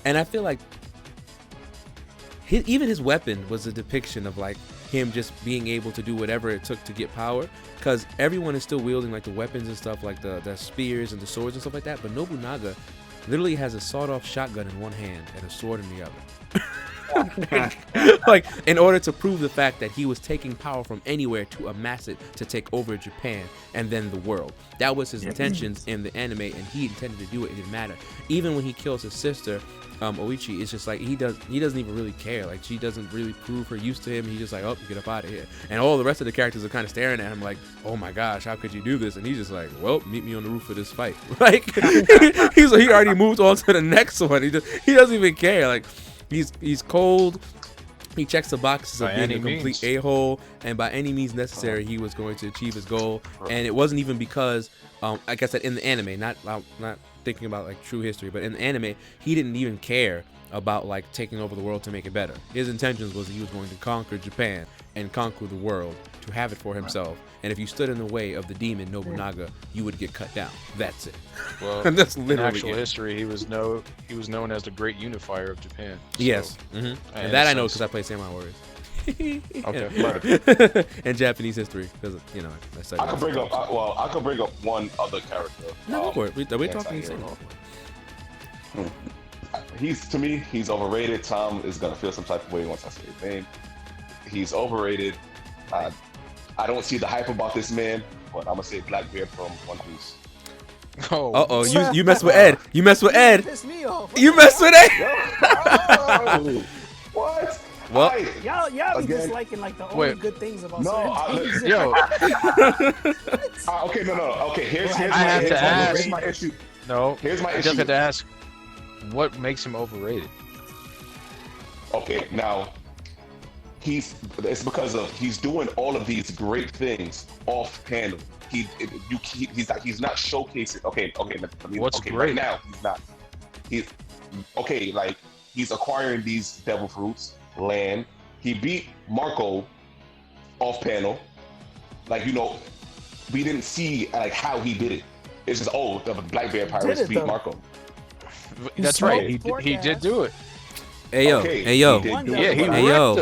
and I feel like even his weapon was a depiction of like him just being able to do whatever it took to get power, because everyone is still wielding like the weapons and stuff, like the spears and the swords and stuff like that. But Nobunaga literally has a sawed-off shotgun in one hand and a sword in the other. Like, in order to prove the fact that he was taking power from anywhere to amass it to take over Japan and then the world. That was his intentions in the anime, and he intended to do it. It didn't matter. Even when he kills his sister, Oichi, it's just like he doesn't even really care. Like, she doesn't really prove her use to him. He's just like, oh, get up out of here. And all the rest of the characters are kind of staring at him like, oh my gosh, how could you do this? And he's just like, well, meet me on the roof of this fight. Like, he already moved on to the next one. He doesn't even care. Like, he's cold. He checks the boxes of being a complete a-hole, and by any means necessary, he was going to achieve his goal. And it wasn't even because, like I said, in the anime, not thinking about like true history, but in the anime, he didn't even care about like taking over the world to make it better. His intentions was he was going to conquer Japan and conquer the world to have it for himself. And if you stood in the way of the demon Nobunaga, you would get cut down. That's it. Well, and that's in literally actual history, he was known as the great unifier of Japan. So, yes, and that I know because I play Samurai Warriors. Okay. And Japanese history, because I could bring up one other character. No, go for it. We're talking insane. To me, he's overrated. Tom is gonna feel some type of way once I say his name. He's overrated. I don't see the hype about this man, but I'm gonna say Blackbeard from One Piece. Oh, you mess with Ed. You mess with Ed. Piss me off. You mess with Ed. What? Well, y'all be disliking like the only good things about certain things. Okay, no. Okay, here's my issue. No, here's my issue. I just had to ask, what makes him overrated? Okay, now it's because of he's doing all of these great things off panel. He's not showcasing. Okay. What's great? Right now he's not. He's acquiring these devil fruits, land. He beat Marco off panel. Like, we didn't see like how he did it. It's just the Blackbeard Pirates beat Marco. That's right. He did do it. Hey yo.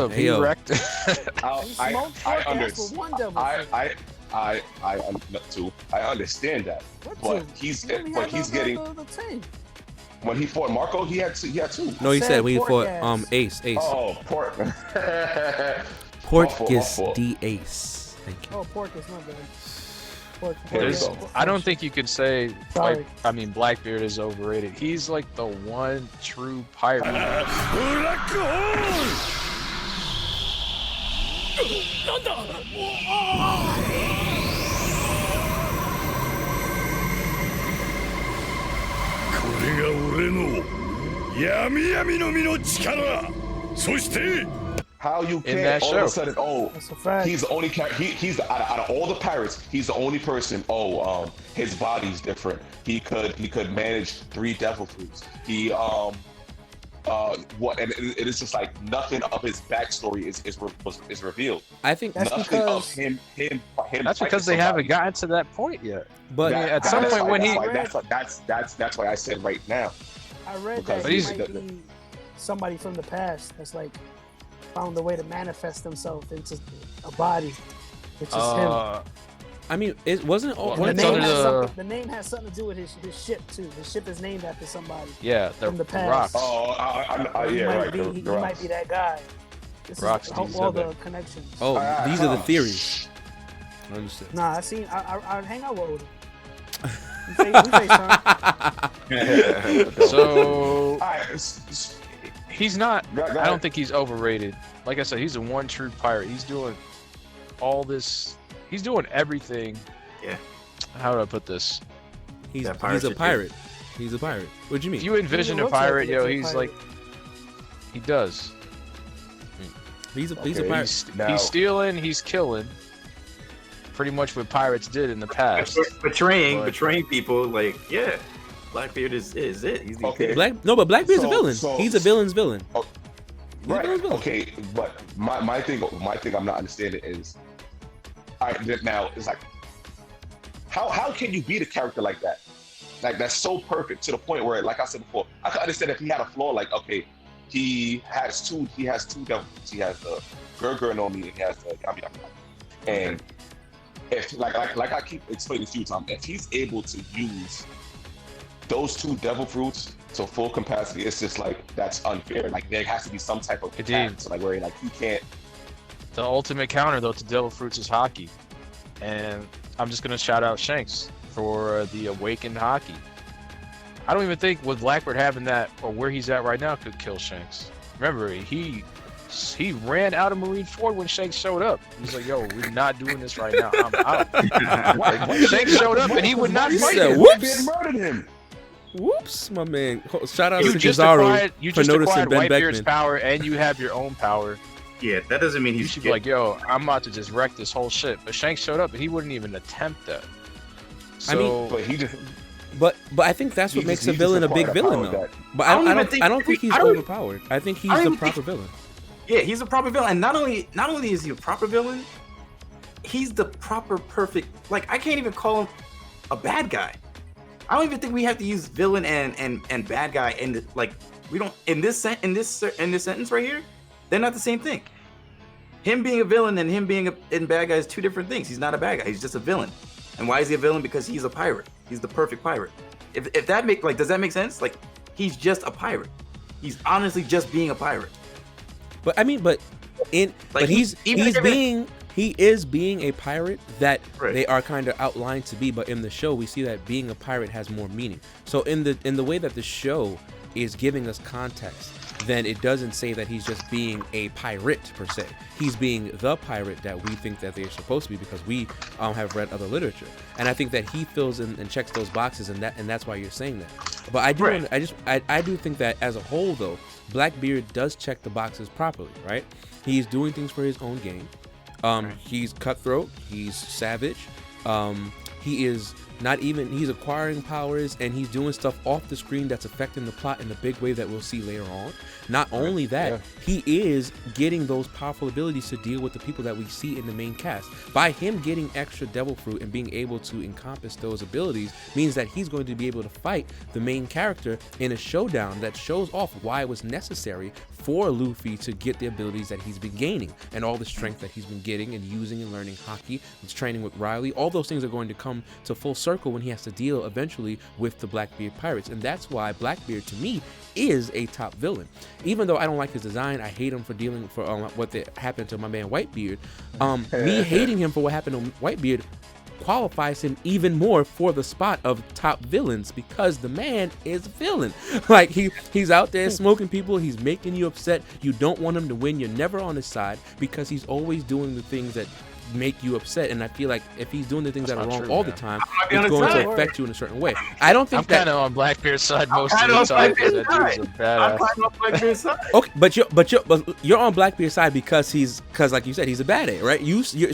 He wrecked him. I understand that, but he's getting. When he fought Marco, he had two. No, he said when he fought Ace. Oh, Portgas the Ace. Thank you. Oh, Portgas, my bad. I don't think you could say Blackbeard is overrated. He's like the one true pirate. How you can't all of a sudden? He's the only he's out of all the pirates. He's the only person. His body's different. He could manage 3 devil fruits. He what? And it is just like nothing of his backstory is revealed. I think that's nothing because of him. That's because they haven't gotten to that point yet. But at some point when that's why I said right now. I read that he might be somebody from the past that's like found a way to manifest himself into a body, which is him. I mean, it wasn't all. The name has something to do with his ship too. His ship is named after somebody. Yeah, from the past. Rocks. He might be that guy. This Rocks, is all the connections. Oh, these are the theories. Understood. Nah, I hang out with Oda. We FaceTime. So All right, he's not. Go I ahead. don't think he's overrated. Like I said, he's a one true pirate. He's doing all this. He's doing everything. Yeah. How do I put this? He's That pirate a shit, pirate. He's a pirate. What do you mean? If you envision a looks like pirate, he's yo, a he's pirate. like, he does. He's a Okay. pirate. He's stealing. He's killing. Pretty much what pirates did in the past. betraying But- people. Like, yeah, Blackbeard is it. He's the Okay. But Blackbeard's a So- villain. so- He's a villain's villain. Oh, He's a right. villain's villain. Okay, but my thing I'm not understanding is, all right, now it's like, how can you beat a character like that? Like that's so perfect to the point where, like I said before, I could understand if he had a flaw. Like, okay, he has two devils. He has the Gurgur no Mi and he has the Yami Yami. And if like I keep explaining to you, Tom, if he's able to use those two devil fruits to full capacity, it's just like that's unfair. Like there has to be some type of Indeed. cap, so like where like he can't. The ultimate counter, though, to Devil Fruits is hockey. And I'm just going to shout out Shanks for the awakened hockey. I don't even think with Blackbird having that or where he's at right now could kill Shanks. Remember, he ran out of Marineford when Shanks showed up. He's like, yo, we're not doing this right now. I'm out. Shanks showed up and he would not He fight said, him. "Whoops." Blackbeard murdered him. Whoops, my man. Shout out You to just Kizaru acquired, you for just noticing acquired Ben Whitebeard's Beckman. power and you have your own power. Yeah, that doesn't mean You he's should be like, yo, I'm about to just wreck this whole shit. But Shanks showed up and he wouldn't even attempt that. I mean, So, But he just But I think that's what He makes just- a he just villain a big acquired a villain, power though. that- But I don't I even don't think- think he's I don't- overpowered. I think he's I don't the even proper think- villain. Yeah, he's a proper villain, and not only is he a proper villain, he's the proper perfect. Like I can't even call him a bad guy. I don't even think we have to use villain and bad guy and like we don't in this sentence right here. They're not the same thing. Him being a villain and him being a bad guy is two different things. He's not a bad guy. He's just a villain. And why is he a villain? Because he's a pirate. He's the perfect pirate. If that does that make sense? Like he's just a pirate. He's honestly just being a pirate. But I mean, but he is being a pirate that Right. they are kind of outlined to be. But in the show, we see that being a pirate has more meaning. So in the way that the show is giving us context, then it doesn't say that he's just being a pirate per se. He's being the pirate that we think that they're supposed to be because we have read other literature, and I think that he fills in and checks those boxes, and that's why you're saying that. But I do, Right. I do think that as a whole, though, Blackbeard does check the boxes properly, right? He's doing things for his own game. He's cutthroat. He's savage. He is not even. He's acquiring powers and he's doing stuff off the screen that's affecting the plot in a big way that we'll see later on. Not only that, he is getting those powerful abilities to deal with the people that we see in the main cast. By him getting extra devil fruit and being able to encompass those abilities means that he's going to be able to fight the main character in a showdown that shows off why it was necessary for Luffy to get the abilities that he's been gaining and all the strength that he's been getting and using and learning hockey, his training with Riley. All those things are going to come to full circle when he has to deal eventually with the Blackbeard pirates. And that's why Blackbeard, to me, is a top villain. Even though I don't like his design, I hate him for dealing for what happened to my man Whitebeard. Me hating him for what happened to Whitebeard qualifies him even more for the spot of top villains because the man is a villain. Like he's out there smoking people, he's making you upset. You don't want him to win. You're never on his side because he's always doing the things that make you upset. And I feel like if he's doing the things that are wrong all the time, be on it's his going side. to affect you in a certain way. I don't think I'm kind of on Blackbeard's side most of kinda the on time because Blackbeard's that dude's a I'm badass. climbing up Blackbeard's side. Okay, but you're on Blackbeard's side because like you said, he's a bad A, right?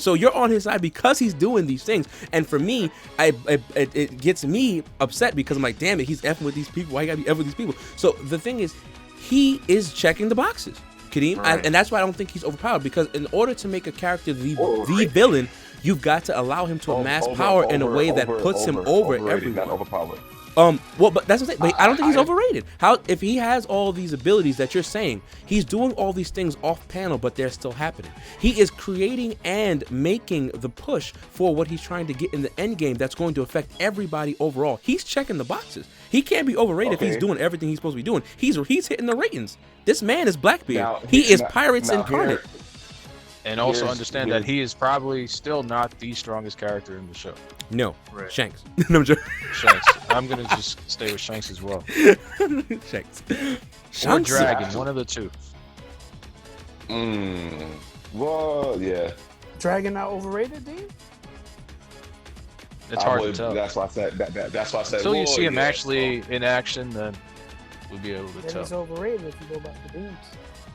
So you're on his side because he's doing these things. And for me, it gets me upset because I'm like, damn it, he's effing with these people. Why you gotta be effing with these people? So the thing is, he is checking the boxes, Kadeem, Right. and that's why I don't think he's overpowered. Because in order to make a character the villain, you've got to allow him to amass power in a way that puts him over overrated, not everyone. overpowered. Well, but that's what I'm saying. But I don't think he's overrated. How if he has all these abilities that you're saying, he's doing all these things off panel, but they're still happening. He is creating and making the push for what he's trying to get in the end game that's going to affect everybody overall. He's checking the boxes. He can't be overrated if he's Okay. doing everything he's supposed to be doing. He's hitting the ratings. This man is Blackbeard. Now, he is now- Pirates now incarnate. And also Yes, understand yes. that he is probably still not the strongest character in the show. No, Right. Shanks. No, I'm joking. Shanks. I'm gonna just stay with Shanks as well. Shanks. Or Shanks. Dragon, one of the two. Well, yeah. Dragon not overrated, Dean? It's hard to tell. That's why I said that's why I said. Until you well, see him yeah. actually in action, then we'll be able to Then he's tell. overrated if you go back to Dean's.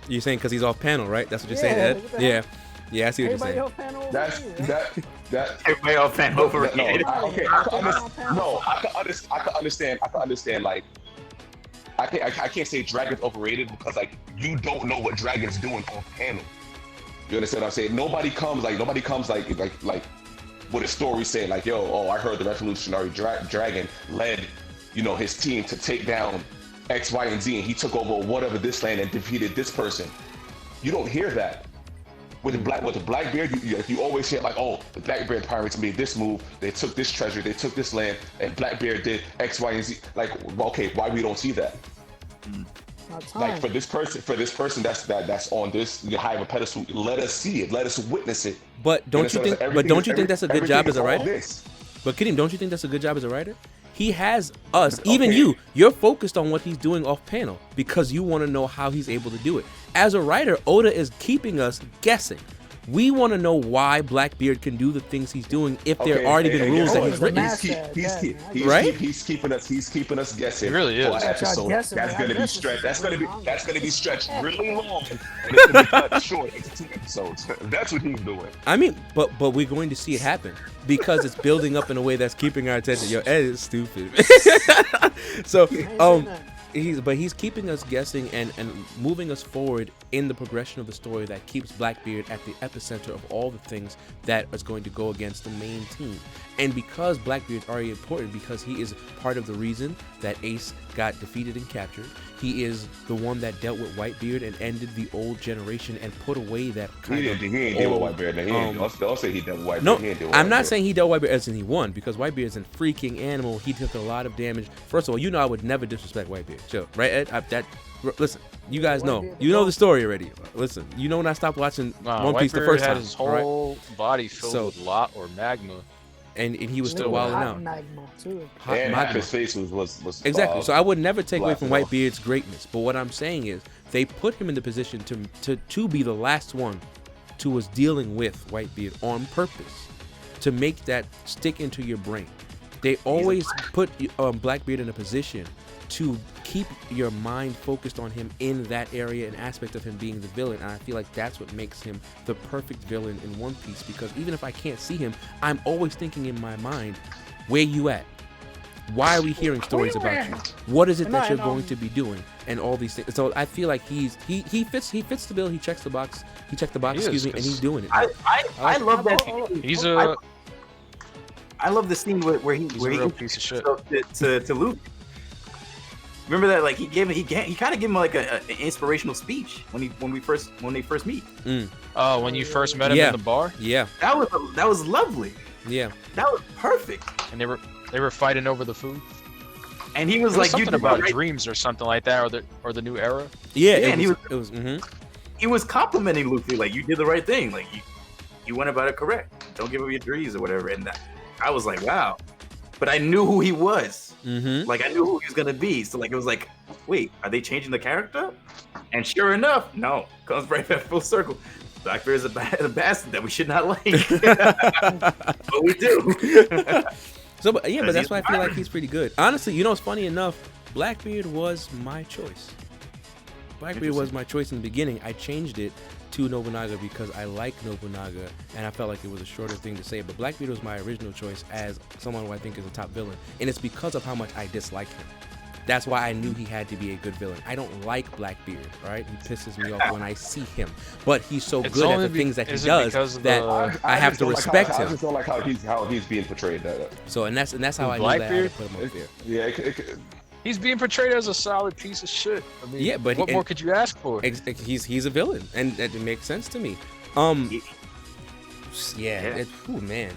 You're saying because he's off panel, right? That's what you're Yeah, saying, look Ed? at that. Yeah. Yeah, I see what you're Everybody saying. else panel That's overrated. that. Everybody else fan overrated. No, okay. I can No. understand. Like, I can't say Dragon's overrated because like you don't know what Dragon's doing off panel. You understand what I'm saying? Nobody comes like with a story saying like, yo, I heard the Revolutionary Dragon led, his team to take down X, Y, and Z, and he took over whatever this land and defeated this person. You don't hear that. With the Blackbeard, you always hear like, oh, the Blackbeard pirates made this move, they took this treasure, they took this land, and Blackbeard did X, Y, and Z. Like, okay, why we don't see that? Not time. Like for this person that's on this high of a pedestal, let us see it, let us witness it. But don't you think? But don't you think that's a good job as a writer? This. But Kadeem, don't you think that's a good job as a writer? He has us, even you're focused on what he's doing off panel because you want to know how he's able to do it. As a writer, Oda is keeping us guessing. We want to know why Blackbeard can do the things he's doing if there Okay, already been rules that Oda's he's the written. master. Right? He's keeping us guessing. It really is. For an Yeah, episode. guessing, That's man. gonna I be guess stretched. it's That's gonna be stretched really long, and it's gonna be cut short into 2 episodes. That's what he's doing. I mean, but we're going to see it happen because it's building up in a way that's keeping our attention. Yo, Ed is stupid. So, he's keeping us guessing and moving us forward in the progression of the story that keeps Blackbeard at the epicenter of all the things that is going to go against the main team. And because Blackbeard's already important, because he is part of the reason that Ace got defeated and captured, he is the one that dealt with Whitebeard and ended the old generation and put away that kind He of ain't deal with Whitebeard. Don't say he dealt with Whitebeard. No, He ain't deal with I'm not Whitebeard. saying he dealt Whitebeard as in he won, because Whitebeard is a freaking animal. He took a lot of damage. First of all, I would never disrespect Whitebeard. Chill, right, Ed? Listen, you guys know. You know the story already. Listen, you know when I stopped watching One Piece the Whitebeard first had time. his whole body filled So- with lot or magma. And he was still Hot wilding out. magma, too. Hot And magma. his face was Exactly. So I would never take away from blasted off. Whitebeard's greatness. But what I'm saying is they put him in the position to be the last one to was dealing with Whitebeard on purpose to make that stick into your brain. They always put Blackbeard in a position to keep your mind focused on him in that area and aspect of him being the villain. And I feel like that's what makes him the perfect villain in One Piece, because even if I can't see him, I'm always thinking in my mind, where you at? Why are we hearing stories about you? What is it that you're going to be doing? And all these things. So I feel like he fits the bill. He checks the box. He checked the box, He is, and he's doing it. I love that. He's I love the scene where he a real piece of shit. to Luke. Remember that? Like he kind of gave him like an inspirational speech when they first meet. Oh, when you first met him Yeah. in the bar, Yeah, That was lovely. yeah. That was perfect. and they were fighting over the food. And he was It was like, something "You did about the right." dreams or something like that, or the new era. Yeah, Yeah, and he it was He was complimenting Luke, like, "You did the right thing. Like you went about it correct. Don't give up your dreams or whatever." And I was like, "Wow." But I knew who he was. Like I knew who he was gonna be. So like it was like, wait, are they changing the character? And sure enough, no, comes right back full circle. Blackbeard is a bastard that we should not like, but we do. So, but that's why I feel like he's pretty good. Honestly, it's funny enough, Blackbeard was my choice. Blackbeard was my choice in the beginning. I changed it to Nobunaga because I like Nobunaga, and I felt like it was a shorter thing to say. But Blackbeard was my original choice as someone who I think is a top villain, and it's because of how much I dislike him. That's why I knew he had to be a good villain. I don't like Blackbeard, right? He pisses me off when I see him, but he's so It's good at only the things that he is it does because of that the- I have just to don't like respect I him. just don't like how he's being portrayed. So and that's how I knew that I had to Blackbeard? put him up there. Yeah, He's being portrayed as a solid piece of shit. I mean, Yeah, but what more could you ask for? He's a villain, and it makes sense to me. Yeah. Yeah. Man.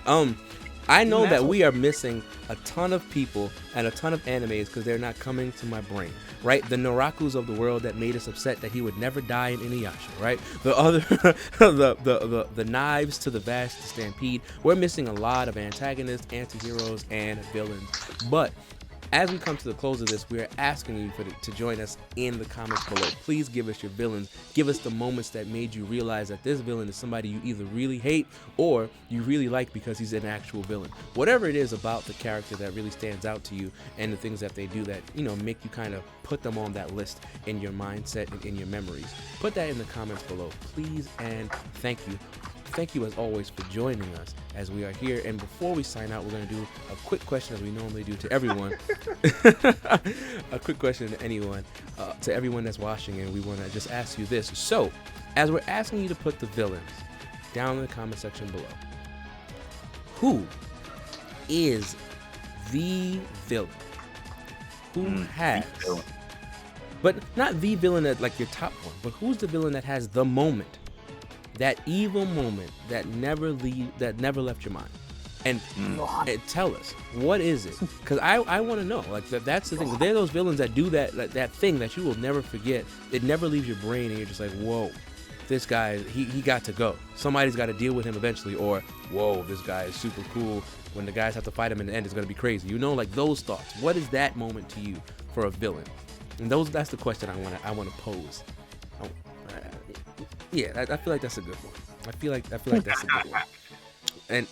I know that we are missing a ton of people and a ton of animes because they're not coming to my brain, right? The Narakus of the world that made us upset that he would never die in Inuyasha, right? The other, the knives to the vast stampede. We're missing a lot of antagonists, anti-heroes, and villains. But as we come to the close of this, we are asking you to join us in the comments below. Please give us your villains. Give us the moments that made you realize that this villain is somebody you either really hate or you really like because he's an actual villain. Whatever it is about the character that really stands out to you and the things that they do that, make you kind of put them on that list in your mindset and in your memories. Put that in the comments below, please, and thank you. Thank you, as always, for joining us as we are here. And before we sign out, we're going to do a quick question, as we normally do to everyone. A quick question to anyone, to everyone that's watching, and we want to just ask you this. So, as we're asking you to put the villains down in the comment section below, who is the villain? Who has, but not the villain at like your top one, but who's the villain that has the moment? That evil moment that never left your mind, and tell us, what is it? Because I want to know. Like that's the thing. They're those villains that do that thing that you will never forget. It never leaves your brain, and you're just like, whoa, this guy he got to go. Somebody's got to deal with him eventually, or whoa, this guy is super cool. When the guys have to fight him in the end, it's gonna be crazy. Like those thoughts. What is that moment to you for a villain? And that's the question I want to pose. Yeah, I feel like that's a good one. I feel like that's a good one. And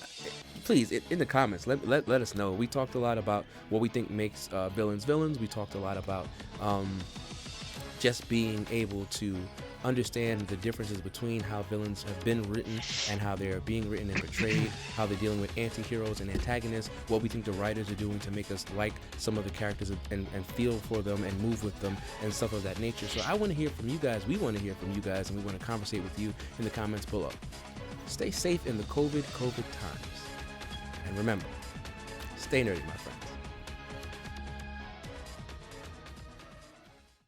please, in the comments, let us know. We talked a lot about what we think makes villains. We talked a lot about just being able to understand the differences between how villains have been written and how they're being written and portrayed, how they're dealing with anti-heroes and antagonists, what we think the writers are doing to make us like some of the characters and feel for them and move with them and stuff of that nature. So I want to hear from you guys. We want to hear from you guys, and we want to conversate with you in the comments below. Stay safe in the COVID times. And remember, stay nerdy, my friend.